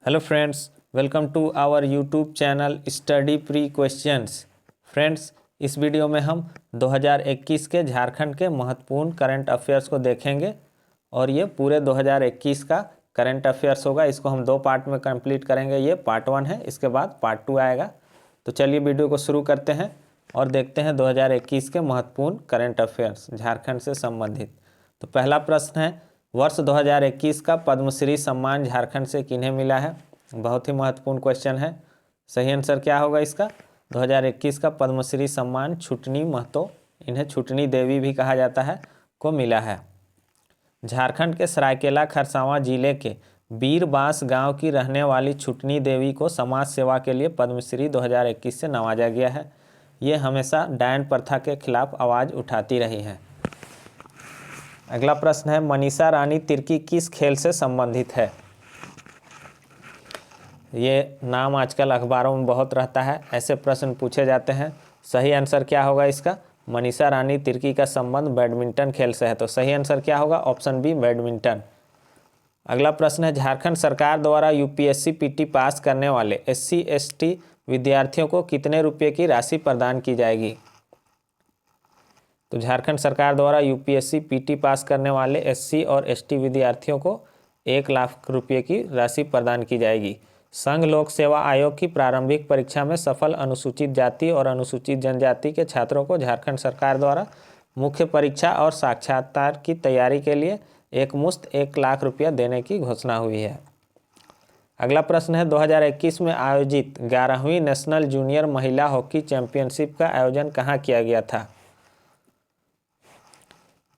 Hello friends, welcome to our YouTube channel study pre questions. Friends, इस video में हम 2021 के झारखंड के महत्वपूर्ण करंट अफेयर्स को देखेंगे और ये पूरे 2021 का करंट अफेयर्स होगा। इसको हम दो पार्ट में कंप्लीट करेंगे। ये पार्ट 1 है, इसके बाद पार्ट 2 आएगा। तो चलिए वीडियो को शुरू करते हैं और देखते हैं 2021 के महत्वपूर्ण करंट अफेयर्स झारखंड से संबंधित। तो पहला प्रश्न है, वर्ष 2021 का पद्मश्री सम्मान झारखंड से किन्हें मिला है? बहुत ही महत्वपूर्ण क्वेश्चन है। सही आंसर क्या होगा इसका? 2021 का पद्मश्री सम्मान छुटनी महतो, इन्हें छुटनी देवी भी कहा जाता है, को मिला है। झारखंड के सरायकेला खरसावां जिले के बीरबांस गांव की रहने वाली छुटनी देवी को समाज सेवा के लिए पद्मश्री 2021 से नवाजा गया है। ये हमेशा डायन प्रथा के खिलाफ आवाज़ उठाती रही हैं। अगला प्रश्न है, मनीषा रानी तिर्की किस खेल से संबंधित है? ये नाम आजकल अखबारों में बहुत रहता है, ऐसे प्रश्न पूछे जाते हैं। सही आंसर क्या होगा इसका? मनीषा रानी तिर्की का संबंध बैडमिंटन खेल से है। तो सही आंसर क्या होगा? Option B, badminton. अगला प्रश्न है, झारखंड सरकार द्वारा यूपीएससी पीटी पास करने वाले SC/ST विद्यार्थियों को कितने रुपये की राशि प्रदान की जाएगी? तो झारखंड सरकार द्वारा यूपीएससी पीटी पास करने वाले SC और ST विद्यार्थियों को 1 लाख रुपये की राशि प्रदान की जाएगी। संघ लोक सेवा आयोग की प्रारंभिक परीक्षा में सफल अनुसूचित जाति और अनुसूचित जनजाति के छात्रों को झारखंड सरकार द्वारा मुख्य परीक्षा और साक्षात्कार की तैयारी के लिए एकमुश्त 1 लाख रुपया देने की घोषणा हुई है। अगला प्रश्न है, 2021 में आयोजित 11वीं नेशनल जूनियर महिला हॉकी चैंपियनशिप का आयोजन कहाँ किया गया था?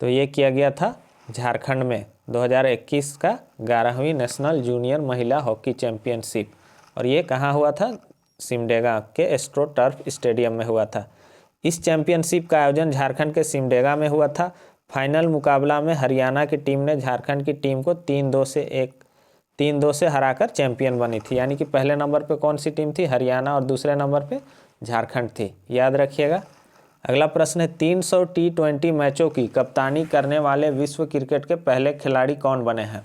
तो ये किया गया था झारखंड में। 2021 का 11वीं नेशनल जूनियर महिला हॉकी चैंपियनशिप, और ये कहाँ हुआ था? सिमडेगा के एस्ट्रो टर्फ स्टेडियम में हुआ था। इस चैंपियनशिप का आयोजन झारखंड के सिमडेगा में हुआ था। फाइनल मुकाबला में हरियाणा की टीम ने झारखंड की टीम को 3-2 से हराकर चैंपियन बनी थी। यानी कि पहले नंबर पे कौन सी टीम थी? हरियाणा, और दूसरे नंबर पे झारखंड थी, याद रखिएगा। अगला प्रश्न है, 300 T20 मैचों की कप्तानी करने वाले विश्व क्रिकेट के पहले खिलाड़ी कौन बने हैं?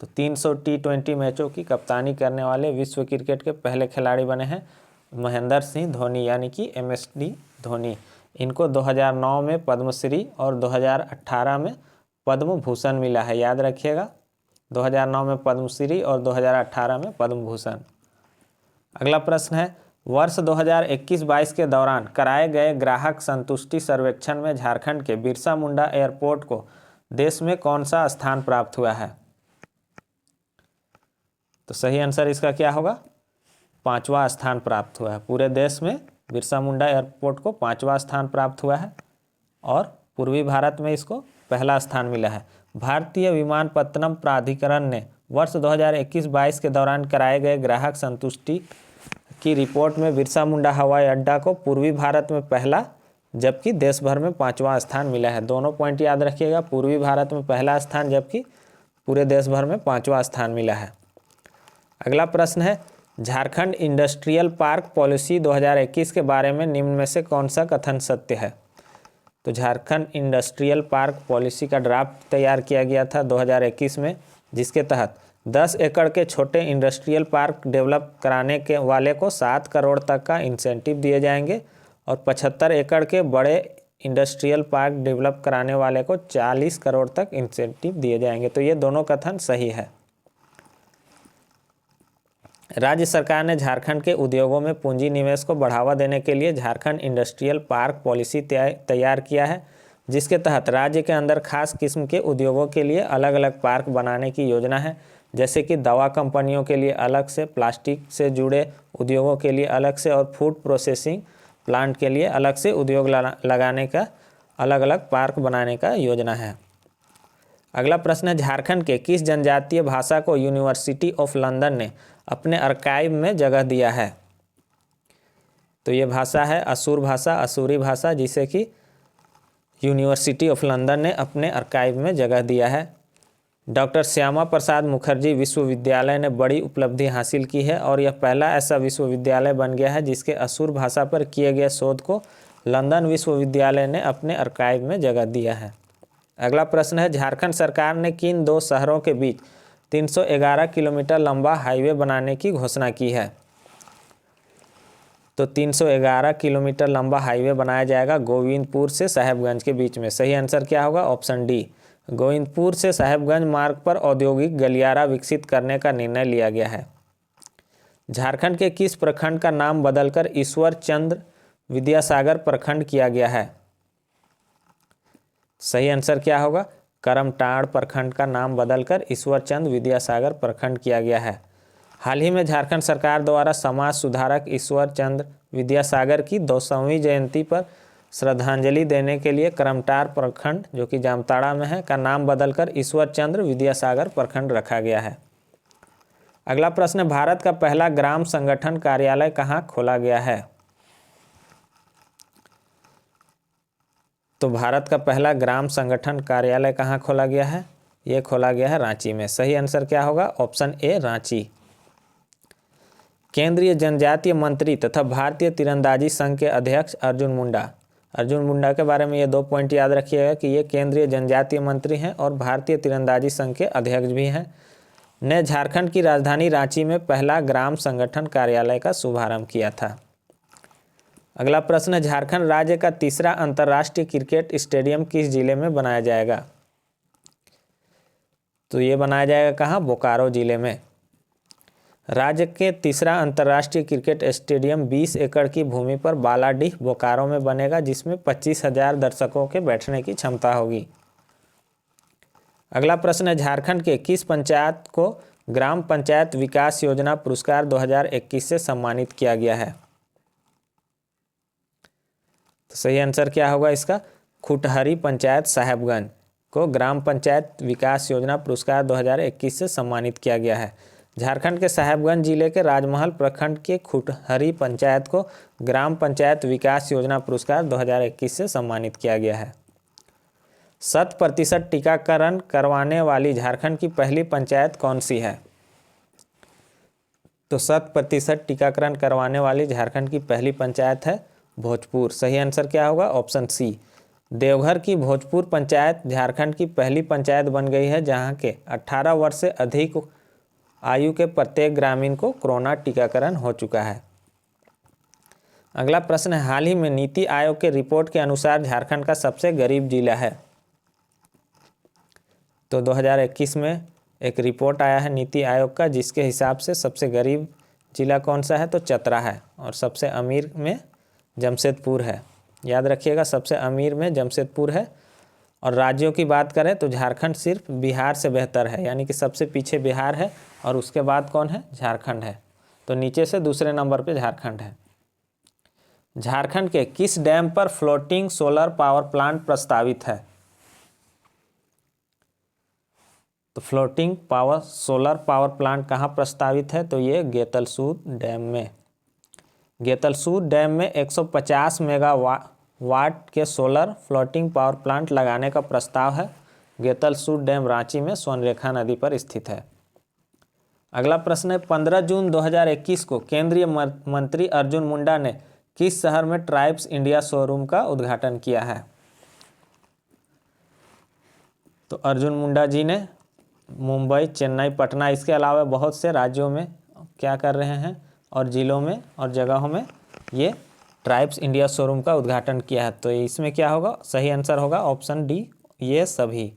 तो 300 T20 मैचों की कप्तानी करने वाले विश्व क्रिकेट के पहले खिलाड़ी बने हैं महेंद्र सिंह धोनी, यानी कि MSD धोनी। इनको 2009 में पद्मश्री और 2018 में पद्म भूषण मिला है, याद रखिएगा। 2009 में पद्मश्री और 2018 में पद्म भूषण। अगला प्रश्न है, वर्ष 2021-22 के दौरान कराए गए ग्राहक संतुष्टि सर्वेक्षण में झारखंड के बिरसा मुंडा एयरपोर्ट को देश में कौन सा स्थान प्राप्त हुआ है? तो सही आंसर इसका क्या होगा? 5वां स्थान प्राप्त हुआ है। पूरे देश में बिरसा मुंडा एयरपोर्ट को 5वां स्थान प्राप्त हुआ है और पूर्वी भारत में इसको पहला स्थान मिला है। भारतीय विमानपत्तनम प्राधिकरण ने वर्ष 2021-22 के दौरान कराए गए ग्राहक संतुष्टि की रिपोर्ट में बिरसा मुंडा हवाई अड्डा को पूर्वी भारत में पहला जबकि देश भर में 5वां स्थान मिला है। दोनों पॉइंट याद रखिएगा, पूर्वी भारत में पहला स्थान जबकि पूरे देश भर में 5वां स्थान मिला है। अगला प्रश्न है, झारखंड इंडस्ट्रियल पार्क पॉलिसी 2021 के बारे में निम्न में से कौन सा कथन सत्य है? तो झारखंड इंडस्ट्रियल पार्क पॉलिसी का ड्राफ्ट तैयार किया गया था 2021 में, जिसके तहत 10 एकड़ के छोटे इंडस्ट्रियल पार्क डेवलप कराने के वाले को 7 करोड़ तक का इंसेंटिव दिए जाएंगे और 75 एकड़ के बड़े इंडस्ट्रियल पार्क डेवलप कराने वाले को 40 करोड़ तक इंसेंटिव दिए जाएंगे। तो ये दोनों कथन सही है। राज्य सरकार ने झारखंड के उद्योगों में पूंजी निवेश को बढ़ावा देने के लिए झारखंड इंडस्ट्रियल पार्क पॉलिसी तैयार किया है, जिसके तहत राज्य के अंदर खास किस्म के उद्योगों के लिए अलग अलग पार्क बनाने की योजना है। जैसे कि दवा कंपनियों के लिए अलग से, प्लास्टिक से जुड़े उद्योगों के लिए अलग से और फूड प्रोसेसिंग प्लांट के लिए अलग से उद्योग लगाने का अलग अलग पार्क बनाने का योजना है। अगला प्रश्न है, झारखंड के किस जनजातीय भाषा को यूनिवर्सिटी ऑफ लंदन ने अपने आर्काइव में जगह दिया है? तो ये भाषा है असुर भाषा, असुरी भाषा, जिसे कि यूनिवर्सिटी ऑफ लंदन ने अपने आर्काइव में जगह दिया है। डॉक्टर श्यामा प्रसाद मुखर्जी विश्वविद्यालय ने बड़ी उपलब्धि हासिल की है और यह पहला ऐसा विश्वविद्यालय बन गया है जिसके असुर भाषा पर किए गए शोध को लंदन विश्वविद्यालय ने अपने आर्काइव में जगह दिया है। अगला प्रश्न है, झारखंड सरकार ने किन 2 शहरों के बीच 311 किलोमीटर लंबा हाईवे बनाने की घोषणा की है? तो 311 किलोमीटर लंबा हाईवे बनाया जाएगा गोविंदपुर से साहेबगंज के बीच में। सही आंसर क्या होगा? ऑप्शन डी, गोविंदपुर से साहेबगंज मार्ग पर औद्योगिक गलियारा विकसित करने का निर्णय लिया गया है। झारखंड के किस प्रखंड का नाम बदलकर ईश्वर चंद्र विद्यासागर प्रखंड किया गया है? सही आंसर क्या होगा? करमटाड़ प्रखंड का नाम बदलकर ईश्वर चंद्र विद्यासागर प्रखंड किया गया है। हाल ही में झारखंड सरकार द्वारा समाज सुधारक ईश्वर चंद्र विद्यासागर की 200वीं जयंती पर श्रद्धांजलि देने के लिए करमटाड़ प्रखंड, जो कि जामताड़ा में है, का नाम बदलकर ईश्वर चंद्र विद्यासागर प्रखंड रखा गया है। अगला प्रश्न है, भारत का पहला ग्राम संगठन कार्यालय कहाँ खोला गया है? तो भारत का पहला ग्राम संगठन कार्यालय कहाँ खोला गया है? ये खोला गया है रांची में। सही आंसर क्या होगा? Option A, Ranchi. केंद्रीय जनजातीय मंत्री तथा भारतीय तीरंदाजी संघ के अध्यक्ष अर्जुन मुंडा के बारे में ये 2 पॉइंट याद रखिएगा कि ये केंद्रीय जनजातीय मंत्री हैं और भारतीय तीरंदाजी संघ के अध्यक्ष भी हैं, ने झारखंड की राजधानी रांची में पहला ग्राम संगठन कार्यालय का शुभारंभ किया था। अगला प्रश्न है, झारखंड राज्य का तीसरा अंतर्राष्ट्रीय क्रिकेट स्टेडियम किस जिले में बनाया जाएगा? तो ये बनाया जाएगा कहाँ? बोकारो जिले में। राज्य के तीसरा अंतर्राष्ट्रीय क्रिकेट स्टेडियम 20 एकड़ की भूमि पर बालाडीह, बोकारो में बनेगा, जिसमें 25,000 दर्शकों के बैठने की क्षमता होगी। अगला प्रश्न है, झारखंड के किस पंचायत को ग्राम पंचायत विकास योजना पुरस्कार 2021 से सम्मानित किया गया है? तो सही आंसर क्या होगा इसका? खुटहरी पंचायत साहेबगंज को ग्राम पंचायत विकास योजना पुरस्कार 2021 से सम्मानित किया गया है। झारखंड के साहेबगंज जिले के राजमहल प्रखंड के खुटहरी पंचायत को ग्राम पंचायत विकास योजना पुरस्कार 2021 से सम्मानित किया गया है। 100% टीकाकरण करवाने वाली झारखंड की पहली पंचायत कौन सी है? तो 100% टीकाकरण करवाने वाली झारखंड की पहली पंचायत है भोजपुर। सही आंसर क्या होगा? ऑप्शन सी, देवघर की भोजपुर पंचायत झारखंड की पहली पंचायत बन गई है जहां के 18 वर्ष से अधिक आयु के प्रत्येक ग्रामीण को कोरोना टीकाकरण हो चुका है। अगला प्रश्न है, हाल ही में नीति आयोग के रिपोर्ट के अनुसार झारखंड का सबसे गरीब जिला है? तो 2021 में एक रिपोर्ट आया है नीति आयोग का, जिसके हिसाब से सबसे गरीब जिला कौन सा है? तो चतरा है, और सबसे अमीर में जमशेदपुर है। याद रखिएगा, सबसे अमीर में जमशेदपुर है। और राज्यों की बात करें तो झारखंड सिर्फ बिहार से बेहतर है, यानी कि सबसे पीछे बिहार है और उसके बाद कौन है? झारखंड है। तो नीचे से दूसरे नंबर पे झारखंड है। झारखंड के किस डैम पर फ्लोटिंग सोलर पावर प्लांट प्रस्तावित है? तो फ्लोटिंग सोलर पावर प्लांट कहाँ प्रस्तावित है? तो ये गेतलसूद डैम में। गेतलसूद डैम में 150 मेगावाट के सोलर फ्लोटिंग पावर प्लांट लगाने का प्रस्ताव है। गेतलसूद डैम रांची में स्वर्णरेखा नदी पर स्थित है। अगला प्रश्न है, 15 जून 2021 को केंद्रीय मंत्री अर्जुन मुंडा ने किस शहर में ट्राइब्स इंडिया शोरूम का उद्घाटन किया है? तो अर्जुन मुंडा जी ने मुंबई, चेन्नई, पटना, इसके अलावा बहुत से राज्यों में क्या कर रहे हैं और जिलों में और जगहों में ये ट्राइब्स इंडिया शोरूम का उद्घाटन किया है। तो इसमें क्या होगा? सही आंसर होगा ऑप्शन डी, ये सभी।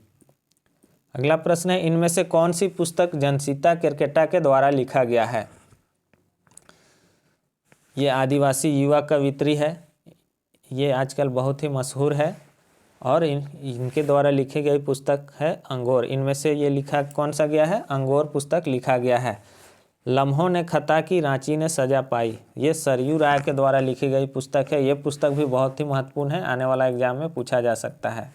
अगला प्रश्न है, इनमें से कौन सी पुस्तक जनसीता केरकेटा के द्वारा लिखा गया है? ये आदिवासी युवा कवित्री है, ये आजकल बहुत ही मशहूर है और इनके द्वारा लिखी गई पुस्तक है अंगोर। इनमें से ये लिखा कौन सा गया है? अंगोर पुस्तक लिखा गया है। लम्हों ने खता की, रांची ने सजा पाई, ये सरयू राय के द्वारा लिखी गई पुस्तक है। ये पुस्तक भी बहुत ही महत्वपूर्ण है, आने वाला एग्जाम में पूछा जा सकता है।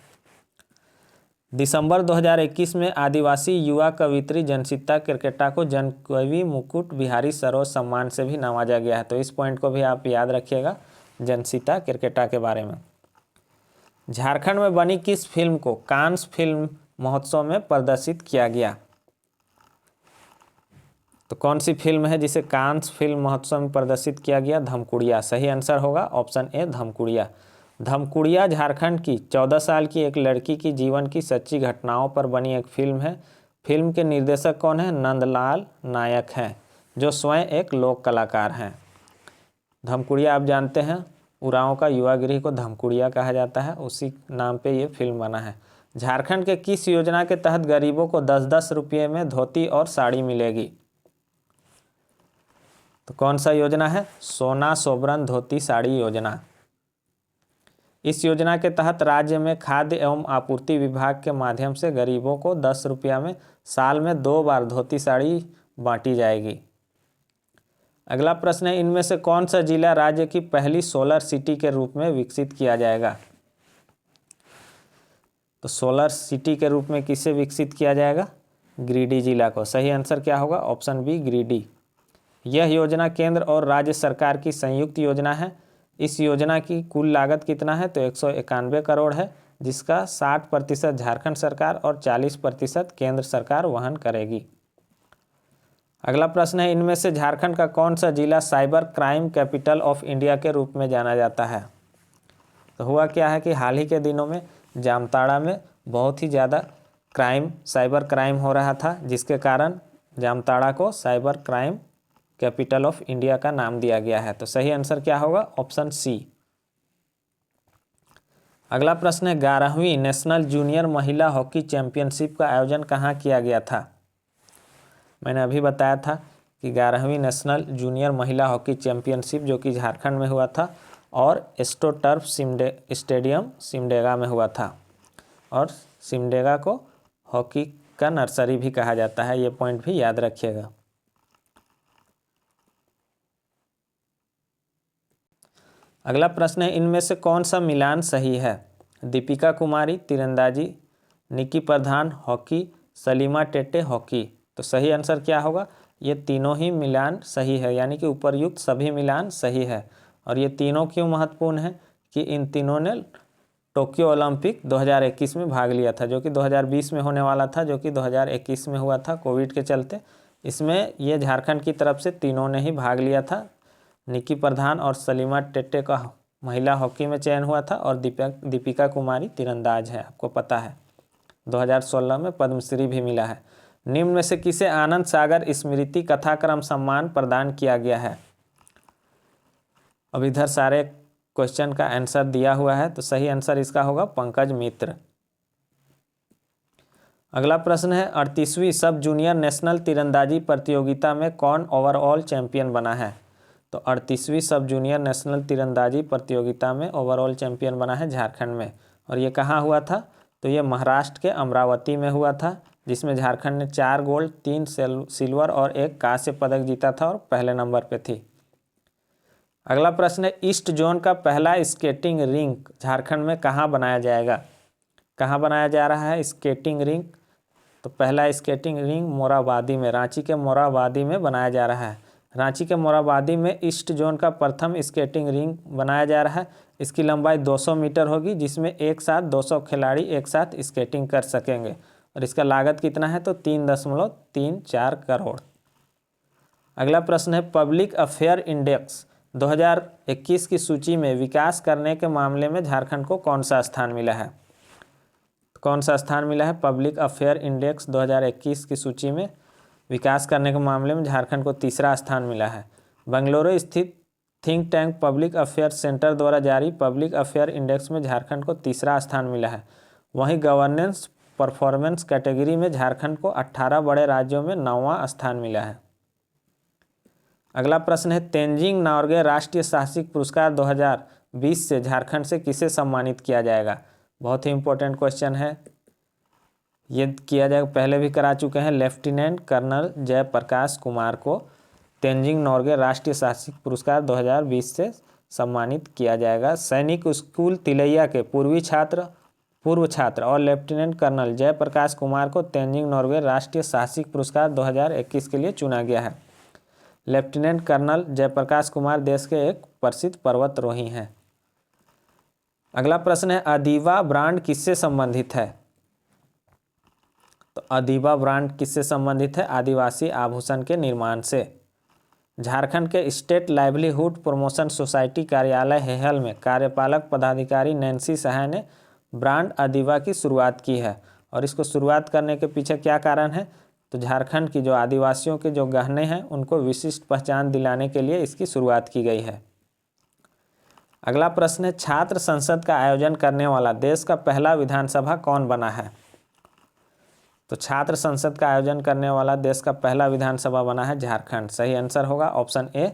दिसंबर 2021 में आदिवासी युवा कवित्री जनसीता केरकेटा को जनकवि मुकुट बिहारी सरोज सम्मान से भी नवाजा गया है। तो इस पॉइंट को भी आप याद रखिएगा जनसीता केरकेटा के बारे में। झारखंड में बनी किस फिल्म को कांस फिल्म महोत्सव में प्रदर्शित किया गया? तो कौन सी फिल्म है जिसे कांस फिल्म महोत्सव में प्रदर्शित किया गया? धमकुड़िया। सही आंसर होगा ऑप्शन ए, धमकुड़िया। धमकुड़िया झारखंड की 14 साल की एक लड़की की जीवन की सच्ची घटनाओं पर बनी एक फिल्म है। फिल्म के निर्देशक कौन है? नंदलाल नायक हैं, जो स्वयं एक लोक कलाकार हैं। धमकुड़िया आप जानते हैं, उरांव का युवा गृह को धमकुड़िया कहा जाता है, उसी नाम पे ये फिल्म बना है। झारखंड के किस योजना के तहत गरीबों को 10-10 रुपये में धोती और साड़ी मिलेगी? तो कौन सा योजना है? सोना सोबरन धोती साड़ी योजना। इस योजना के तहत राज्य में खाद्य एवं आपूर्ति विभाग के माध्यम से गरीबों को 10 रुपया में साल में 2 बार धोती साड़ी बांटी जाएगी। अगला प्रश्न है, इनमें से कौन सा जिला राज्य की पहली सोलर सिटी के रूप में विकसित किया जाएगा? तो सोलर सिटी के रूप में किसे विकसित किया जाएगा? गिरिडीह जिला को। सही आंसर क्या होगा? Option B Giridih. यह योजना केंद्र और राज्य सरकार की संयुक्त योजना है। इस योजना की कुल लागत कितना है? तो 191 करोड़ है, जिसका 60% झारखंड सरकार और 40% केंद्र सरकार वहन करेगी। अगला प्रश्न है, इनमें से झारखंड का कौन सा जिला cyber crime capital of India के रूप में जाना जाता है? तो हुआ क्या है कि हाल ही के दिनों में जामताड़ा में बहुत ही ज़्यादा साइबर क्राइम हो रहा था, जिसके कारण जामताड़ा को cyber crime capital of India का नाम दिया गया है। तो सही आंसर क्या होगा? Option C. अगला प्रश्न है, 11वीं नेशनल जूनियर महिला हॉकी चैंपियनशिप का आयोजन कहाँ किया गया था? मैंने अभी बताया था कि 11वीं नेशनल जूनियर महिला हॉकी चैंपियनशिप जो कि झारखंड में हुआ था और एस्ट्रो टर्फ स्टेडियम सिमडेगा में हुआ था। और सिमडेगा को हॉकी का नर्सरी भी कहा जाता है, ये पॉइंट भी याद रखिएगा। अगला प्रश्न है, इनमें से कौन सा मिलान सही है? दीपिका कुमारी तीरंदाजी, निकी प्रधान हॉकी, सलीमा टेटे हॉकी। तो सही आंसर क्या होगा? ये तीनों ही मिलान सही है, यानी कि उपरयुक्त सभी मिलान सही है। और ये तीनों क्यों महत्वपूर्ण है कि इन तीनों ने टोक्यो ओलंपिक 2021 में भाग लिया था, जो कि 2020 में होने वाला था, जो कि 2021 में हुआ था कोविड के चलते। इसमें ये झारखंड की तरफ से तीनों ने ही भाग लिया था। निकी प्रधान और सलीमा टेटे का महिला हॉकी में चयन हुआ था और दीपिका कुमारी तीरंदाज है, आपको पता है। 2016 में पद्मश्री भी मिला है। निम्न में से किसे आनंद सागर स्मृति कथाक्रम सम्मान प्रदान किया गया है? अब इधर सारे क्वेश्चन का आंसर दिया हुआ है, तो सही आंसर इसका होगा पंकज मित्र। अगला प्रश्न है, 38वीं सब जूनियर नेशनल तीरंदाजी प्रतियोगिता में कौन ओवरऑल चैंपियन बना है? तो 38वीं सब जूनियर नेशनल तीरंदाजी प्रतियोगिता में ओवरऑल चैंपियन बना है झारखंड में। और ये कहाँ हुआ था? तो ये महाराष्ट्र के अमरावती में हुआ था, जिसमें झारखंड ने 4 गोल्ड 3 सिल्वर और 1 कांस्य पदक जीता था और पहले नंबर पे थी। अगला प्रश्न है, ईस्ट जोन का पहला स्केटिंग रिंक झारखंड में कहाँ बनाया जाएगा? कहाँ बनाया जा रहा है स्केटिंग रिंक? तो पहला स्केटिंग रिंक मोरहाबादी में, रांची के मोरहाबादी में बनाया जा रहा है। रांची के मोरहाबादी में ईस्ट जोन का प्रथम स्केटिंग रिंक बनाया जा रहा है। इसकी लंबाई 200 मीटर होगी, जिसमें एक साथ 200 खिलाड़ी एक साथ स्केटिंग कर सकेंगे। और इसका लागत कितना है? तो 3.34 करोड़। अगला प्रश्न है, पब्लिक अफेयर इंडेक्स 2021 की सूची में विकास करने के मामले में झारखंड को कौन सा स्थान मिला है? कौन सा स्थान मिला है? पब्लिक अफेयर इंडेक्स 2021 की सूची में विकास करने के मामले में झारखंड को तीसरा स्थान मिला है। बेंगलुरु स्थित think tank public affair centre द्वारा जारी पब्लिक अफेयर इंडेक्स में झारखंड को तीसरा स्थान मिला है। वहीं गवर्नेंस परफॉर्मेंस कैटेगरी में झारखंड को 18 बड़े राज्यों में 9वां स्थान मिला है। अगला प्रश्न है, तेंजिंग नोर्गे राष्ट्रीय साहसिक पुरस्कार 2020 से झारखंड से किसे सम्मानित किया जाएगा? बहुत ही इंपॉर्टेंट क्वेश्चन है। ये किया जाएगा, पहले भी करा चुके हैं। लेफ्टिनेंट कर्नल जयप्रकाश कुमार को तेंजिंग नोर्गे राष्ट्रीय साहसिक पुरस्कार 2020 से सम्मानित किया जाएगा। सैनिक स्कूल तिलैया के पूर्व छात्र और लेफ्टिनेंट कर्नल जयप्रकाश कुमार को तेंजिंग नोर्गे राष्ट्रीय साहसिक पुरस्कार 2021 के लिए चुना गया है। लेफ्टिनेंट कर्नल जयप्रकाश कुमार देश के एक प्रसिद्ध पर्वतारोही हैं। अगला प्रश्न है, अदीवा ब्रांड किससे संबंधित है? तो अदीवा ब्रांड किससे संबंधित है? आदिवासी आभूषण के निर्माण से। झारखंड के स्टेट लाइवलीहुड प्रमोशन सोसाइटी कार्यालय हेहल में कार्यपालक पदाधिकारी नैन्सी सहाय ने ब्रांड अदीवा की शुरुआत की है और इसको शुरुआत करने के पीछे क्या कारण है? तो झारखंड की जो आदिवासियों के जो गहने हैं उनको विशिष्ट पहचान दिलाने के लिए इसकी शुरुआत की गई है। अगला प्रश्न है, छात्र संसद का आयोजन करने वाला देश का पहला विधानसभा कौन बना है? तो छात्र संसद का आयोजन करने वाला देश का पहला विधानसभा बना है झारखंड। सही आंसर होगा ऑप्शन ए।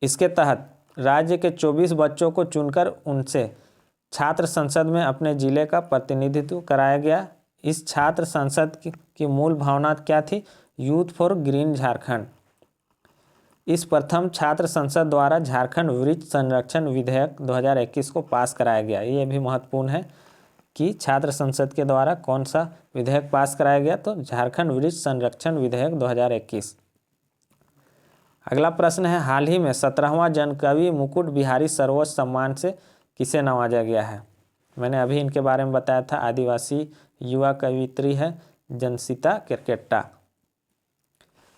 इसके तहत राज्य के 24 बच्चों को चुनकर उनसे छात्र संसद में अपने जिले का प्रतिनिधित्व कराया गया। इस छात्र संसद की मूल भावना क्या थी? Youth for green Jharkhand. इस प्रथम छात्र संसद द्वारा झारखंड वृक्ष संरक्षण विधेयक 2021 को पास कराया गया। ये भी महत्वपूर्ण है कि छात्र संसद के द्वारा कौन सा विधेयक पास कराया गया, तो झारखंड वृक्ष संरक्षण विधेयक 2021। अगला प्रश्न है, हाल ही में 17वां जनकवि मुकुट बिहारी सर्वोच्च सम्मान से किसे नवाजा गया है? मैंने अभी इनके बारे में बताया था। आदिवासी युवा कवियत्री है जनसिता केरकेट्टा।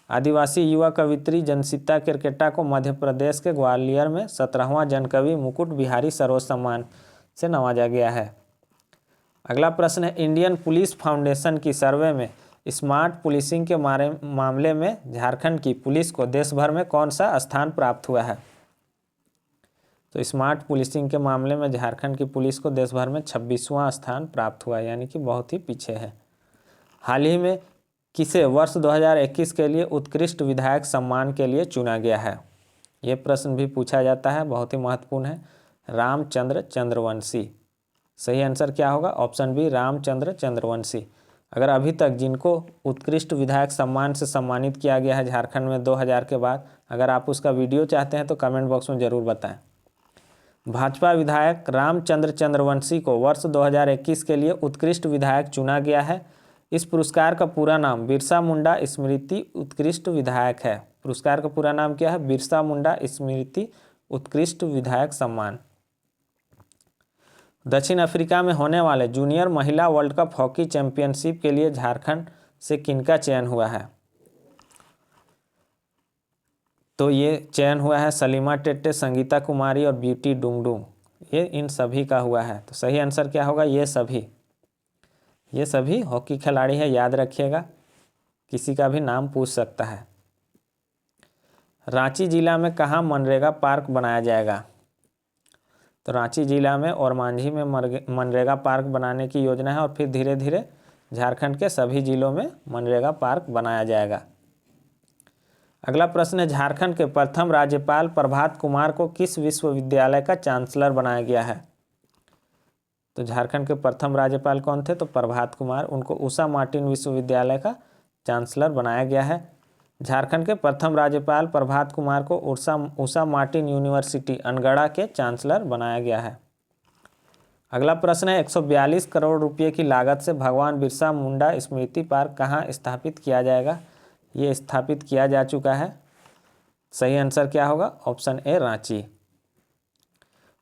आदिवासी युवा कवियत्री जनसिता केरकेट्टा को मध्य प्रदेश के ग्वालियर में 17वां जनकवि मुकुट बिहारी सर्वोच्च सम्मान से नवाजा गया है। अगला प्रश्न है, इंडियन पुलिस फाउंडेशन की सर्वे में स्मार्ट पुलिसिंग के मामले में झारखंड की पुलिस को देश भर में कौन सा स्थान प्राप्त हुआ है? तो स्मार्ट पुलिसिंग के मामले में झारखंड की पुलिस को देश भर में 26वां स्थान प्राप्त हुआ है, यानी कि बहुत ही पीछे है। हाल ही में किसे वर्ष 2021 के लिए उत्कृष्ट विधायक सम्मान के लिए चुना गया है? ये प्रश्न भी पूछा जाता है, बहुत ही महत्वपूर्ण है। रामचंद्र चंद्रवंशी। सही आंसर क्या होगा? Option B, Ramchandra Chandravanshi. अगर अभी तक जिनको उत्कृष्ट विधायक सम्मान से सम्मानित किया गया है झारखंड में 2000 के बाद, अगर आप उसका वीडियो चाहते हैं तो कमेंट बॉक्स में ज़रूर बताएं। भाजपा विधायक रामचंद्र चंद्रवंशी को वर्ष 2021 के लिए उत्कृष्ट विधायक चुना गया है। इस पुरस्कार का पूरा नाम बिरसा मुंडा स्मृति उत्कृष्ट विधायक है। पुरस्कार का पूरा नाम क्या है? बिरसा मुंडा स्मृति उत्कृष्ट विधायक सम्मान। दक्षिण अफ्रीका में होने वाले जूनियर महिला वर्ल्ड कप हॉकी चैंपियनशिप के लिए झारखंड से किनका चयन हुआ है? तो ये चयन हुआ है सलीमा टेट्टे, संगीता कुमारी और ब्यूटी डुंगडुंग। ये इन सभी का हुआ है। तो सही आंसर क्या होगा? ये सभी हॉकी खिलाड़ी है, याद रखिएगा, किसी का भी नाम पूछ सकता है। रांची जिला में कहाँ मनरेगा पार्क बनाया जाएगा? तो रांची जिला में और मांझी में मनरेगा पार्क बनाने की योजना है और फिर धीरे धीरे झारखंड के सभी जिलों में मनरेगा पार्क बनाया जाएगा। अगला प्रश्न है, झारखंड के प्रथम राज्यपाल प्रभात कुमार को किस विश्वविद्यालय का चांसलर बनाया गया है? तो झारखंड के प्रथम राज्यपाल कौन थे? तो प्रभात कुमार। उनको उषा मार्टिन विश्वविद्यालय का चांसलर बनाया गया है। झारखंड के प्रथम राज्यपाल प्रभात कुमार को उषा मार्टिन यूनिवर्सिटी अनगढ़ा के चांसलर बनाया गया है। अगला प्रश्न है, 142 करोड़ रुपये की लागत से भगवान बिरसा मुंडा स्मृति पार्क कहाँ स्थापित किया जाएगा? ये स्थापित किया जा चुका है। सही आंसर क्या होगा? Option A, Ranchi.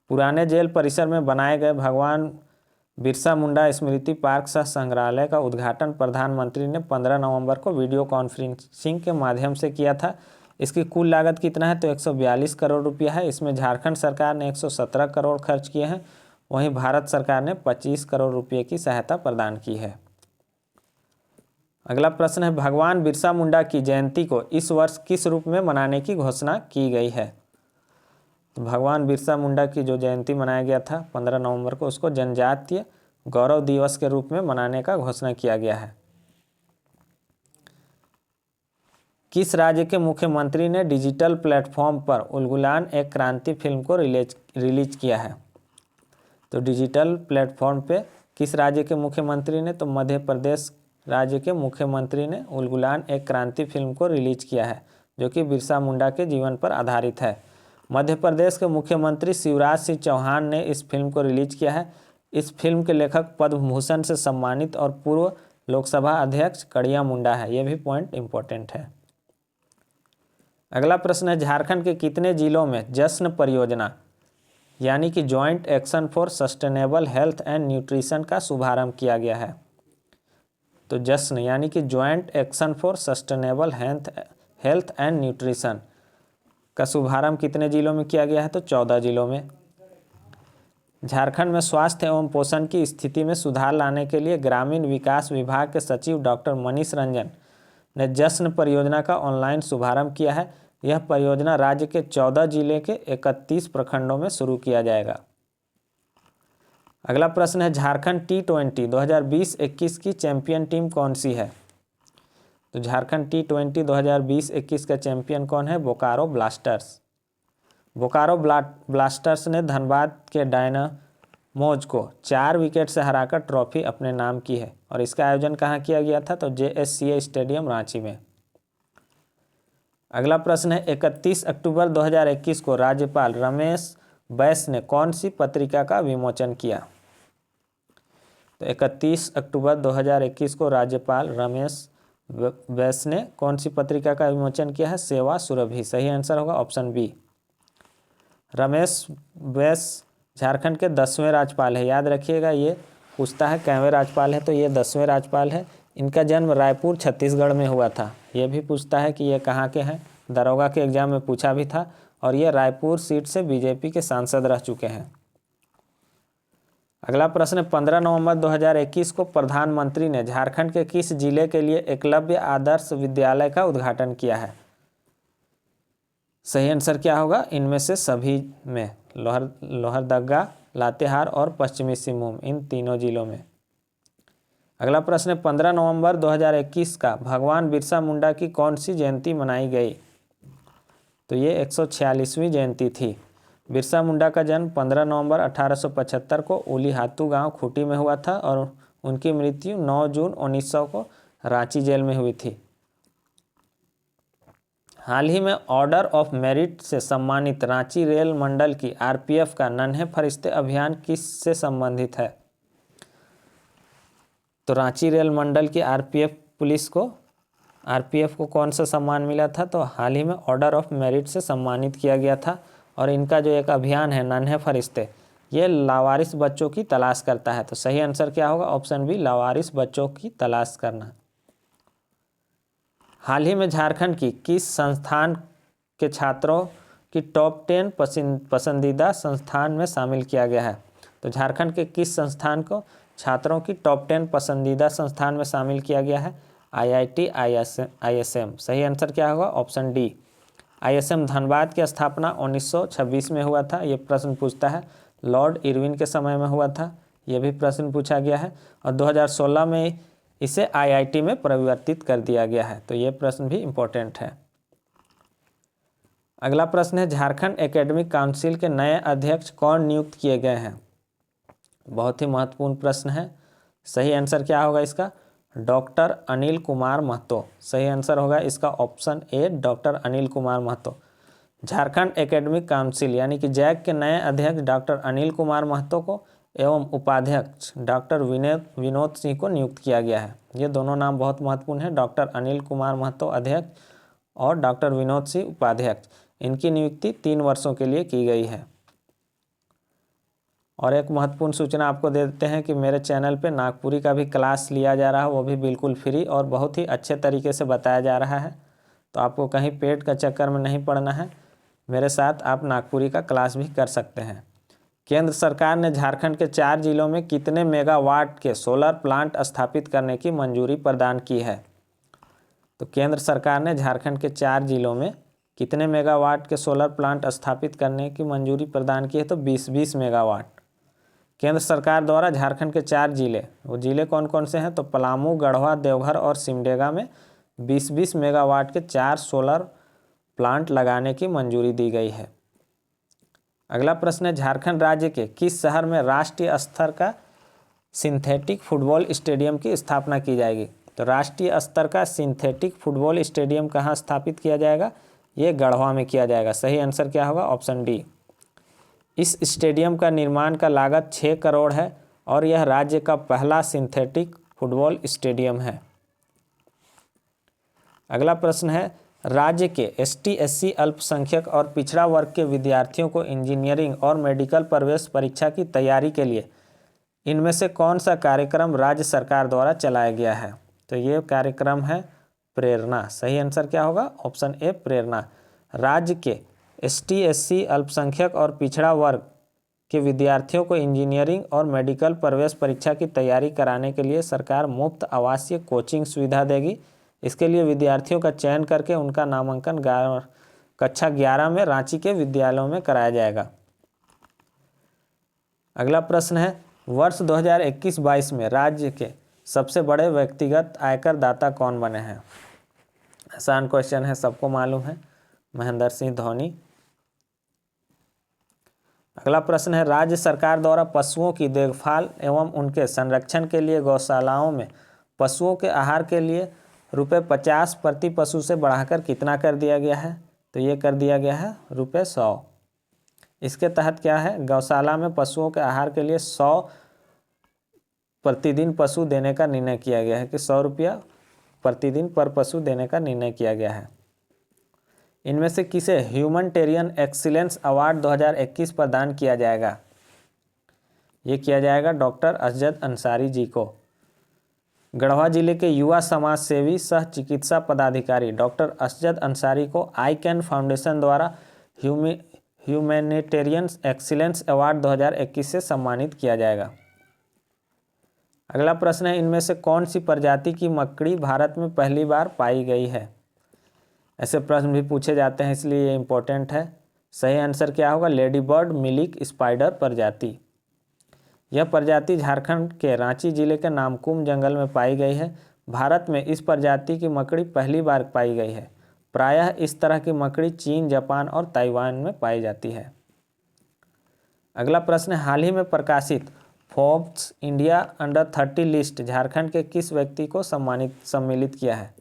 पुराने जेल परिसर में बनाए गए भगवान बिरसा मुंडा स्मृति पार्क सह संग्रहालय का उद्घाटन प्रधानमंत्री ने 15 नवंबर को वीडियो कॉन्फ्रेंसिंग के माध्यम से किया था। इसकी कुल लागत कितना है? तो 142 करोड़ रुपया है। इसमें झारखंड सरकार ने 117 करोड़ खर्च किए हैं, वहीं भारत सरकार ने 25 करोड़ रुपये की सहायता प्रदान की है। अगला प्रश्न है, भगवान बिरसा मुंडा की जयंती को इस वर्ष किस रूप में मनाने की घोषणा की गई है? तो भगवान बिरसा मुंडा की जो जयंती मनाया गया था 15 नवंबर को, उसको जनजातीय गौरव दिवस के रूप में मनाने का घोषणा किया गया है। किस राज्य के मुख्यमंत्री ने डिजिटल प्लेटफॉर्म पर उलगुलान एक क्रांति फिल्म को रिलीज किया है? तो डिजिटल प्लेटफॉर्म पे किस राज्य के मुख्यमंत्री ने? तो मध्य प्रदेश राज्य के मुख्यमंत्री ने उलगुलान एक क्रांति फिल्म को रिलीज किया है, जो कि बिरसा मुंडा के जीवन पर आधारित है। मध्य प्रदेश के मुख्यमंत्री शिवराज सिंह चौहान ने इस फिल्म को रिलीज किया है। इस फिल्म के लेखक पद्म भूषण से सम्मानित और पूर्व लोकसभा अध्यक्ष कड़िया मुंडा है। ये भी पॉइंट इंपॉर्टेंट है। अगला प्रश्न है, झारखंड के कितने जिलों में जश्न परियोजना यानी कि joint action for sustainable health and nutrition का शुभारंभ किया गया है? तो जश्न यानी कि joint action for sustainable health and nutrition का शुभारंभ कितने जिलों में किया गया है? तो 14 जिलों में। झारखंड में स्वास्थ्य एवं पोषण की स्थिति में सुधार लाने के लिए ग्रामीण विकास विभाग के सचिव डॉक्टर मनीष रंजन ने जश्न परियोजना का ऑनलाइन शुभारंभ किया है। यह परियोजना राज्य के 14 जिले के 31 प्रखंडों में शुरू किया जाएगा। अगला प्रश्न है, झारखंड T20 2020-21 की चैंपियन टीम कौन सी है? तो झारखंड T20 2020-21 का चैंपियन कौन है? बोकारो ब्लास्टर्स। बोकारो ब्लास्टर्स ने धनबाद के डायनामोज को 4 विकेट से हराकर ट्रॉफी अपने नाम की है और इसका आयोजन कहाँ किया गया था? तो JSCA स्टेडियम रांची में। अगला प्रश्न है, 31 अक्टूबर 2021 को राज्यपाल रमेश बैस ने कौन सी पत्रिका का विमोचन किया? तो 31 अक्टूबर 2021 को राज्यपाल रमेश बैस ने कौन सी पत्रिका का विमोचन किया है? सेवा सुरभि। सही आंसर होगा ऑप्शन बी। रमेश बैस झारखंड के 10वें राज्यपाल है। याद रखिएगा, ये पूछता है कैवें राज्यपाल है, तो ये 10वें राज्यपाल है। इनका जन्म रायपुर छत्तीसगढ़ में हुआ था। ये भी पूछता है कि ये कहाँ के हैं, दरोगा के एग्जाम में पूछा भी था। और ये रायपुर सीट से बीजेपी के सांसद रह चुके हैं। अगला प्रश्न, 15 नवंबर 2021 को प्रधानमंत्री ने झारखंड के किस जिले के लिए एकलव्य आदर्श विद्यालय का उद्घाटन किया है? सही आंसर क्या होगा? इनमें से सभी में, लोहरदगा, लातेहार और पश्चिमी सिंहभूम, इन तीनों जिलों में। अगला प्रश्न, 15 नवंबर 2021 का भगवान बिरसा मुंडा की कौन सी जयंती मनाई गई? तो ये 146वीं जयंती थी। बिरसा मुंडा का जन्म 15 नवंबर 1875 को उलीहातू गांव खूंटी में हुआ था और उनकी मृत्यु 9 जून 1900 को रांची जेल में हुई थी। हाल ही में ऑर्डर ऑफ मेरिट से सम्मानित रांची रेल मंडल की RPF का नन्हे फरिश्ते अभियान किस से संबंधित है? तो रांची रेल मंडल की RPF को कौन सा सम्मान मिला था? तो हाल ही में ऑर्डर ऑफ मेरिट से सम्मानित किया गया था। और इनका जो एक अभियान है नन्हे फरिश्ते, ये लावारिस बच्चों की तलाश करता है। तो सही आंसर क्या होगा? ऑप्शन बी, लावारिस बच्चों की तलाश करना। हाल ही में झारखंड की किस संस्थान के छात्रों की टॉप 10 पसंदीदा संस्थान में शामिल किया गया है? तो झारखंड के किस संस्थान को छात्रों की टॉप 10 पसंदीदा संस्थान में शामिल किया गया है? IIT ISM। सही आंसर क्या होगा? Option D. ISM धनबाद की स्थापना 1926 में हुआ था। ये प्रश्न पूछता है। लॉर्ड इरविन के समय में हुआ था, ये भी प्रश्न पूछा गया है। और 2016 में इसे IIT में परिवर्तित कर दिया गया है। तो ये प्रश्न भी इम्पोर्टेंट है। अगला प्रश्न है, झारखंड एकेडमिक काउंसिल के नए अध्यक्ष कौन नियुक्त किए गए हैं? बहुत ही महत्वपूर्ण प्रश्न है। सही आंसर क्या होगा इसका? डॉक्टर अनिल कुमार महतो। सही आंसर होगा इसका option A, doctor Anil Kumar Mahto. Jharkhand academic council यानी कि जैक के नए अध्यक्ष डॉक्टर अनिल कुमार महतो को एवं उपाध्यक्ष डॉक्टर विनोद सिंह को नियुक्त किया गया है। ये दोनों नाम बहुत महत्वपूर्ण है, डॉक्टर अनिल कुमार महतो अध्यक्ष और डॉक्टर विनोद सिंह उपाध्यक्ष। इनकी नियुक्ति 3 वर्षों के लिए की गई है। और एक महत्वपूर्ण सूचना आपको दे देते हैं कि मेरे चैनल पे नागपुरी का भी क्लास लिया जा रहा है, वो भी बिल्कुल फ्री और बहुत ही अच्छे तरीके से बताया जा रहा है। तो आपको कहीं पेड का चक्कर में नहीं पड़ना है, मेरे साथ आप नागपुरी का क्लास भी कर सकते हैं। केंद्र सरकार ने झारखंड के 4 जिलों में कितने मेगावाट के सोलर प्लांट स्थापित करने की मंजूरी प्रदान की है? तो केंद्र सरकार ने झारखंड के 4 जिलों में कितने मेगावाट के सोलर प्लांट स्थापित करने की मंजूरी प्रदान की है? तो 20-20 मेगावाट। केंद्र सरकार द्वारा झारखंड के 4 जिले, वो जिले कौन कौन से हैं? तो पलामू, गढ़वा, देवघर और सिमडेगा में 20-20 मेगावाट के 4 सोलर प्लांट लगाने की मंजूरी दी गई है। अगला प्रश्न है, झारखंड राज्य के किस शहर में राष्ट्रीय स्तर का सिंथेटिक फुटबॉल स्टेडियम की स्थापना की जाएगी? तो राष्ट्रीय स्तर का सिंथेटिक फुटबॉल स्टेडियम कहाँ स्थापित किया जाएगा? ये गढ़वा में किया जाएगा। सही आंसर क्या होगा? Option D. इस स्टेडियम का निर्माण का लागत 6 करोड़ है और यह राज्य का पहला सिंथेटिक फुटबॉल स्टेडियम है। अगला प्रश्न है, राज्य के ST/SC अल्पसंख्यक और पिछड़ा वर्ग के विद्यार्थियों को इंजीनियरिंग और मेडिकल प्रवेश परीक्षा की तैयारी के लिए इनमें से कौन सा कार्यक्रम राज्य सरकार द्वारा चलाया गया है? तो ये कार्यक्रम है प्रेरणा। सही आंसर क्या होगा? ऑप्शन ए, प्रेरणा। राज्य के ST/SC अल्पसंख्यक और पिछड़ा वर्ग के विद्यार्थियों को इंजीनियरिंग और मेडिकल प्रवेश परीक्षा की तैयारी कराने के लिए सरकार मुफ्त आवासीय कोचिंग सुविधा देगी। इसके लिए विद्यार्थियों का चयन करके उनका नामांकन कक्षा 11 में रांची के विद्यालयों में कराया जाएगा। अगला प्रश्न है, वर्ष 2021-22 में राज्य के सबसे बड़े व्यक्तिगत आयकर दाता कौन बने हैं? आसान क्वेश्चन है, सबको मालूम है, महेंद्र सिंह धोनी। अगला प्रश्न है, राज्य सरकार द्वारा पशुओं की देखभाल एवं उनके संरक्षण के लिए गौशालाओं में पशुओं के आहार के लिए ₹50 प्रति पशु से बढ़ाकर कितना कर दिया गया है? तो ये कर दिया गया है ₹100। इसके तहत क्या है, गौशाला में पशुओं के आहार के लिए 100 प्रतिदिन पशु देने का निर्णय किया गया है कि ₹100 प्रतिदिन पर पशु देने का निर्णय किया गया है। इनमें से किसे ह्यूमैनिटेरियन एक्सीलेंस अवार्ड 2021 प्रदान किया जाएगा? ये किया जाएगा डॉक्टर असजद अंसारी जी को। गढ़वा जिले के युवा समाज सेवी सह चिकित्सा पदाधिकारी डॉक्टर असजद अंसारी को आईकैन फाउंडेशन द्वारा ह्यूमैनिटेरियन एक्सीलेंस अवार्ड 2021 से सम्मानित किया जाएगा। अगला प्रश्न है, इनमें से कौन सी प्रजाति की मकड़ी भारत में पहली बार पाई गई है? ऐसे प्रश्न भी पूछे जाते हैं, इसलिए ये इम्पोर्टेंट है। सही आंसर क्या होगा? लेडी बर्ड मिल्क स्पाइडर प्रजाति। यह प्रजाति झारखंड के रांची जिले के नामकुम जंगल में पाई गई है। भारत में इस प्रजाति की मकड़ी पहली बार पाई गई है। प्रायः इस तरह की मकड़ी चीन, जापान और ताइवान में पाई जाती है। अगला प्रश्न है, हाल ही में प्रकाशित Forbes India under 30 list Jharkhand के किस व्यक्ति को सम्मिलित किया है?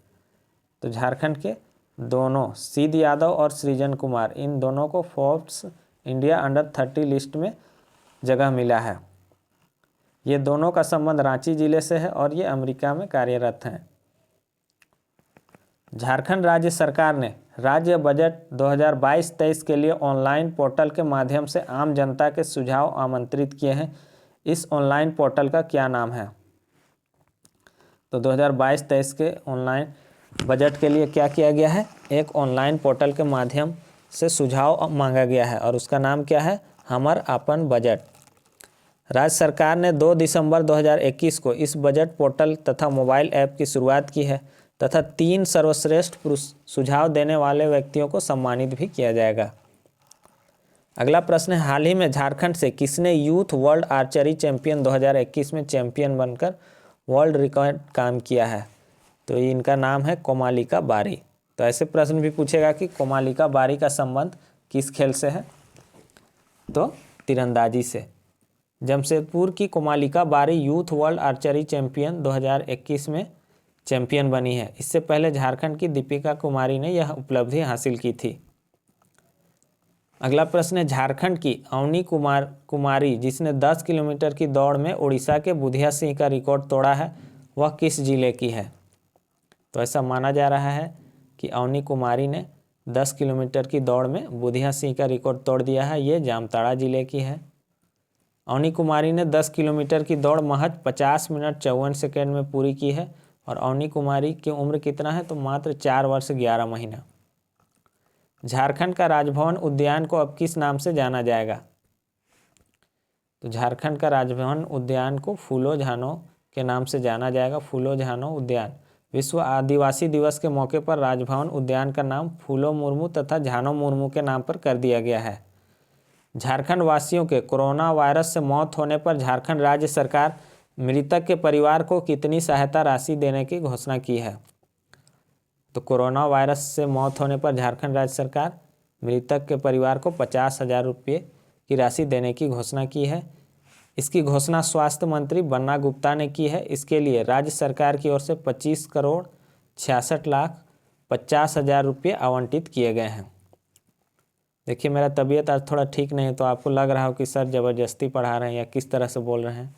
तो झारखंड के दोनों सिद्ध यादव और सृजन कुमार, इन दोनों को फोर्ब्स इंडिया अंडर 30 लिस्ट में जगह मिला है। ये दोनों का संबंध रांची जिले से है और ये अमेरिका में कार्यरत हैं। झारखंड राज्य सरकार ने राज्य बजट 2022-23 के लिए ऑनलाइन पोर्टल के माध्यम से आम जनता के सुझाव आमंत्रित किए हैं। इस ऑनलाइन पोर्टल का क्या नाम है? तो 2022-23 के ऑनलाइन बजट के लिए क्या किया गया है? एक ऑनलाइन पोर्टल के माध्यम से सुझाव मांगा गया है और उसका नाम क्या है? हमर अपन बजट। राज्य सरकार ने 2 दिसंबर 2021 को इस बजट पोर्टल तथा मोबाइल ऐप की शुरुआत की है तथा 3 सर्वश्रेष्ठ सुझाव देने वाले व्यक्तियों को सम्मानित भी किया जाएगा। अगला प्रश्न है, हाल ही में झारखंड से किसने यूथ वर्ल्ड आर्चरी चैंपियन 2021 में चैंपियन बनकर वर्ल्ड रिकॉर्ड काम किया है? तो इनका नाम है कोमालिका बारी। तो ऐसे प्रश्न भी पूछेगा कि कोमालिका बारी का संबंध किस खेल से है? तो तीरंदाजी से। जमशेदपुर की कोमालिका बारी यूथ वर्ल्ड आर्चरी चैंपियन 2021 में चैंपियन बनी है। इससे पहले झारखंड की दीपिका कुमारी ने यह उपलब्धि हासिल की थी। अगला प्रश्न है, झारखंड की अवनी कुमारी जिसने 10 किलोमीटर की दौड़ में उड़ीसा के बुधिया सिंह का रिकॉर्ड तोड़ा है, वह किस जिले की है? तो ऐसा माना जा रहा है कि अवनी कुमारी ने 10 किलोमीटर की दौड़ में बुधिया सिंह का रिकॉर्ड तोड़ दिया है। ये जामताड़ा जिले की है। अवनी कुमारी ने 10 किलोमीटर की दौड़ महज 50 मिनट 54 सेकेंड में पूरी की है और अवनी कुमारी की उम्र कितना है? तो मात्र 4 वर्ष 11 महीना। झारखंड का राजभवन उद्यान को अब किस नाम से जाना जाएगा? तो झारखंड का राजभवन उद्यान को फूलो झानो के नाम से जाना जाएगा। फूलो झानो उद्यान। विश्व आदिवासी दिवस के मौके पर राजभवन उद्यान का नाम फूलो मुर्मू तथा झानो मुर्मू के नाम पर कर दिया गया है। झारखंड वासियों के कोरोना वायरस से मौत होने पर झारखंड राज्य सरकार मृतक के परिवार को कितनी सहायता राशि देने की घोषणा की है? तो कोरोना वायरस से मौत होने पर झारखंड राज्य सरकार मृतक के परिवार को 50,000 रुपये की राशि देने की घोषणा की है। इसकी घोषणा स्वास्थ्य मंत्री बन्ना गुप्ता ने की है। इसके लिए राज्य सरकार की ओर से 25,66,50,000 रुपये आवंटित किए गए हैं। देखिए, मेरा तबीयत आज थोड़ा ठीक नहीं है तो आपको लग रहा हो कि सर ज़बरदस्ती पढ़ा रहे हैं या किस तरह से बोल रहे हैं।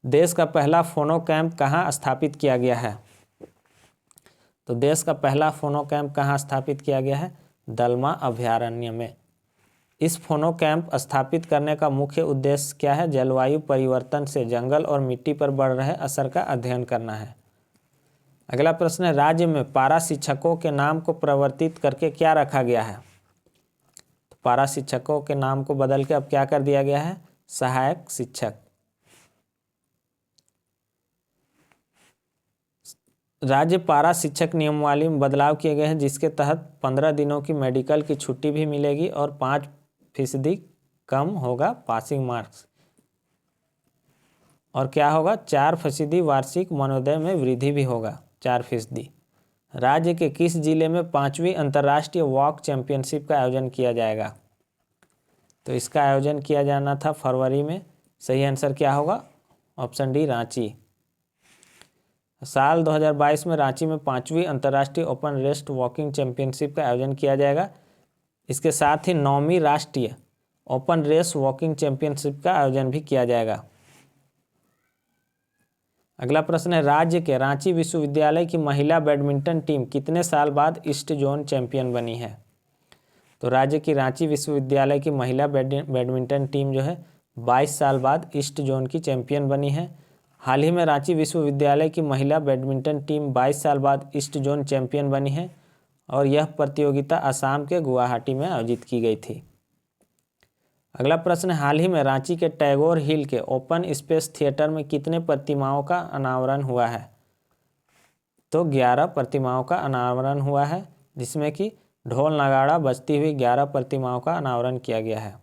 देश का पहला फोनो कैंप कहाँ स्थापित किया गया है? तो देश का पहला फोनो कैंप कहाँ स्थापित किया गया है? दलमा अभयारण्य में। इस फोनो कैंप स्थापित करने का मुख्य उद्देश्य क्या है? जलवायु परिवर्तन से जंगल और मिट्टी पर बढ़ रहे असर का अध्ययन करना है। अगला प्रश्न है, राज्य में पारा शिक्षकों के नाम को परिवर्तित करके क्या रखा गया है? पारा शिक्षकों के नाम को बदल के अब क्या कर दिया गया है, सहायक शिक्षक। राज्य पारा शिक्षक नियमावली में बदलाव किए गए हैं, जिसके तहत 15 दिनों की मेडिकल की छुट्टी भी मिलेगी और 5% कम होगा पासिंग मार्क्स, और क्या होगा, 4% वार्षिक मनोदय में वृद्धि भी होगा 4%। राज्य के किस जिले में 5वीं अंतर्राष्ट्रीय वॉक चैंपियनशिप का आयोजन किया जाएगा? तो इसका आयोजन किया जाना था फरवरी में। सही आंसर क्या होगा, ऑप्शन डी, रांची। साल 2022 में रांची में 5वीं अंतर्राष्ट्रीय ओपन रेस्ट वॉकिंग चैंपियनशिप का आयोजन किया जाएगा। इसके साथ ही 9वीं राष्ट्रीय ओपन रेस वॉकिंग चैंपियनशिप का आयोजन भी किया जाएगा। अगला प्रश्न है, राज्य के रांची विश्वविद्यालय की महिला बैडमिंटन टीम कितने साल बाद ईस्ट जोन चैंपियन बनी है? तो राज्य की रांची विश्वविद्यालय की महिला बैडमिंटन टीम जो है 22 साल बाद ईस्ट जोन की चैंपियन बनी है। हाल ही में रांची विश्वविद्यालय की महिला बैडमिंटन टीम 22 साल बाद ईस्ट जोन चैंपियन बनी है और यह प्रतियोगिता असम के गुवाहाटी में आयोजित की गई थी। अगला प्रश्न, हाल ही में रांची के टैगोर हिल के ओपन स्पेस थिएटर में कितने प्रतिमाओं का अनावरण हुआ है? तो 11 प्रतिमाओं का अनावरण हुआ है, जिसमें कि ढोल नगाड़ा बजती हुई 11 प्रतिमाओं का अनावरण किया गया है।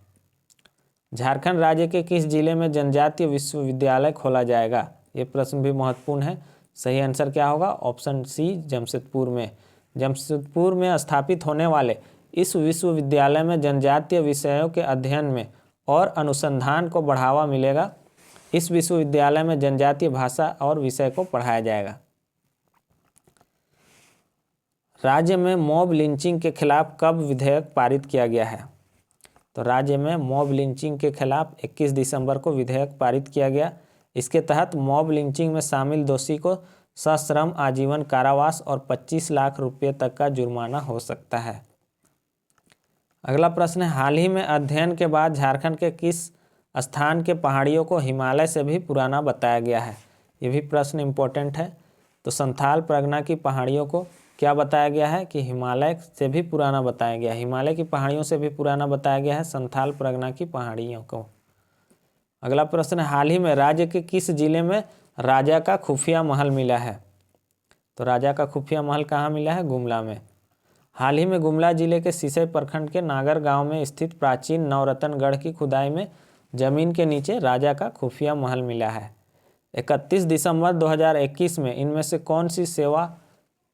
झारखंड राज्य के किस जिले में जनजातीय विश्वविद्यालय खोला जाएगा? ये प्रश्न भी महत्वपूर्ण है। सही आंसर क्या होगा, ऑप्शन सी, जमशेदपुर में। जमशेदपुर में स्थापित होने वाले इस विश्वविद्यालय में जनजातीय विषयों के अध्ययन में और अनुसंधान को बढ़ावा मिलेगा। इस विश्वविद्यालय में जनजातीय भाषा और विषय को पढ़ाया जाएगा। राज्य में मॉब लिंचिंग के खिलाफ कब विधेयक पारित किया गया है? तो राज्य में मॉब लिंचिंग के खिलाफ 21 दिसंबर को विधेयक पारित किया गया। इसके तहत मॉब लिंचिंग में शामिल दोषी को सश्रम आजीवन कारावास और 25 लाख रुपये तक का जुर्माना हो सकता है। अगला प्रश्न है, हाल ही में अध्ययन के बाद झारखंड के किस स्थान के पहाड़ियों को हिमालय से भी पुराना बताया गया है? ये भी प्रश्न इम्पोर्टेंट है। तो संथाल परगना की पहाड़ियों को क्या बताया गया है कि हिमालय से भी पुराना बताया गया है। हिमालय की पहाड़ियों से भी पुराना बताया गया है संथाल परगना की पहाड़ियों को। अगला प्रश्न है, हाल ही में राज्य के किस जिले में राजा का खुफिया महल मिला है? तो राजा का खुफिया महल कहाँ मिला है? गुमला में। हाल ही में गुमला जिले के सिसई प्रखंड के नागर गांव में स्थित प्राचीन नवरत्नगढ़ की खुदाई में जमीन के नीचे राजा का खुफिया महल मिला है। 31 दिसंबर 2021 में इनमें से कौन सी सेवा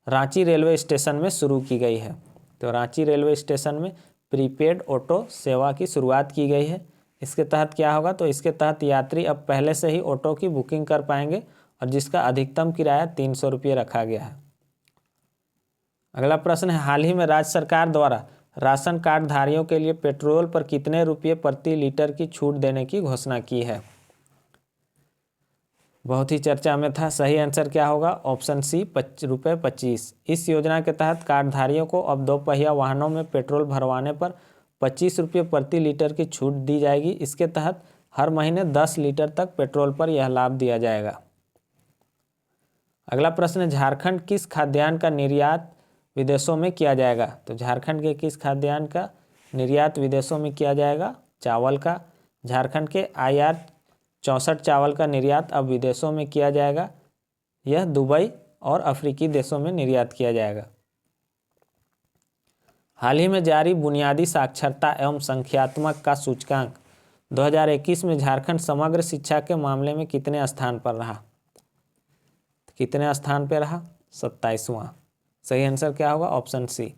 रांची रेलवे स्टेशन में शुरू की गई है? तो रांची रेलवे स्टेशन में प्रीपेड ऑटो सेवा की शुरुआत की गई है। इसके तहत क्या होगा? तो इसके तहत यात्री अब पहले से ही ऑटो की बुकिंग कर पाएंगे और जिसका अधिकतम किराया 300 रुपये रखा गया है। अगला प्रश्न है, हाल ही में राज्य सरकार द्वारा राशन कार्ड धारियों के लिए पेट्रोल पर कितने रुपये प्रति लीटर की छूट देने की घोषणा की है? बहुत ही चर्चा में था। सही आंसर क्या होगा? Option C, ₹25। इस योजना के तहत कार्डधारियों को अब 2 पहिया वाहनों में पेट्रोल भरवाने पर 25 रुपये प्रति लीटर की छूट दी जाएगी। इसके तहत हर महीने 10 लीटर तक पेट्रोल पर यह लाभ दिया जाएगा। अगला प्रश्न है, झारखंड किस खाद्यान्न का निर्यात विदेशों में किया जाएगा? तो झारखंड के किस खाद्यान्न का निर्यात विदेशों में किया जाएगा? चावल का। झारखंड के IR 64 चावल का निर्यात अब विदेशों में किया जाएगा। यह दुबई और अफ्रीकी देशों में निर्यात किया जाएगा। हाल ही में जारी बुनियादी साक्षरता एवं संख्यात्मक का सूचकांक 2021 में झारखंड समग्र शिक्षा के मामले में कितने स्थान पर रहा? कितने स्थान पर रहा? 27वां। सही आंसर क्या होगा? Option C.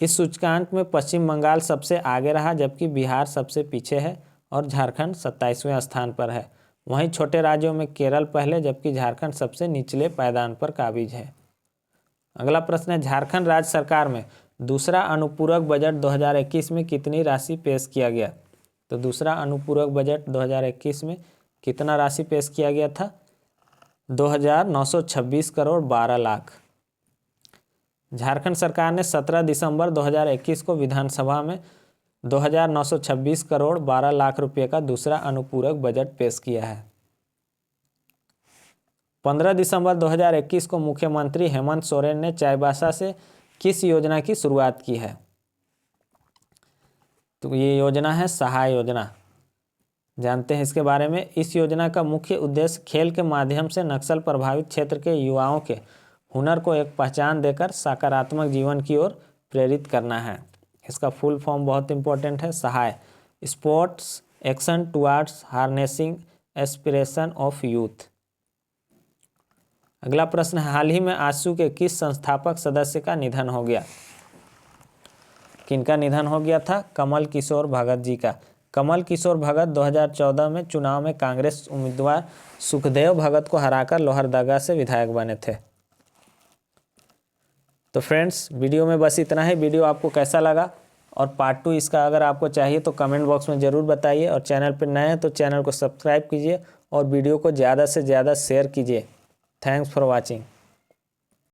इस सूचकांक में पश्चिम बंगाल सबसे आगे रहा, जबकि बिहार सबसे पीछे है और झारखंड 27वें स्थान पर है। वहीं छोटे राज्यों में केरल पहले, जबकि झारखंड सबसे निचले पायदान पर काबिज है। अगला प्रश्न है, झारखंड राज्य सरकार में दूसरा अनुपूरक बजट 2021 में कितनी राशि पेश किया गया? तो दूसरा अनुपूरक बजट 2021 में कितना राशि पेश किया गया था? 2,926 करोड़ 12 लाख। झारखंड सरकार ने 17 दिसंबर 2021 को विधानसभा में 2,926 करोड़ 12 लाख रुपए का दूसरा अनुपूरक बजट पेश किया है। 15 दिसंबर 2021 को मुख्यमंत्री हेमंत सोरेन ने चाईबासा से किस योजना की शुरुआत की है? तो ये योजना है सहाय योजना। जानते हैं इसके बारे में। इस योजना का मुख्य उद्देश्य खेल के माध्यम से नक्सल प्रभावित क्षेत्र के युवाओं के हुनर को एक पहचान देकर सकारात्मक जीवन की ओर प्रेरित करना है। इसका फुल फॉर्म बहुत इंपॉर्टेंट है, सहाय, sports action towards harnessing aspiration of youth. अगला प्रश्न है, हाल ही में आजसू के किस संस्थापक सदस्य का निधन हो गया? किनका निधन हो गया था? कमल किशोर भगत जी का। कमल किशोर भगत 2014 में चुनाव में कांग्रेस उम्मीदवार सुखदेव भगत को हराकर लोहरदगा से विधायक बने थे। तो फ्रेंड्स, वीडियो में बस इतना ही। वीडियो आपको कैसा लगा और पार्ट 2 इसका अगर आपको चाहिए तो कमेंट बॉक्स में ज़रूर बताइए, और चैनल पर नए हैं तो चैनल को सब्सक्राइब कीजिए और वीडियो को ज़्यादा से ज़्यादा शेयर कीजिए। Thanks for watching.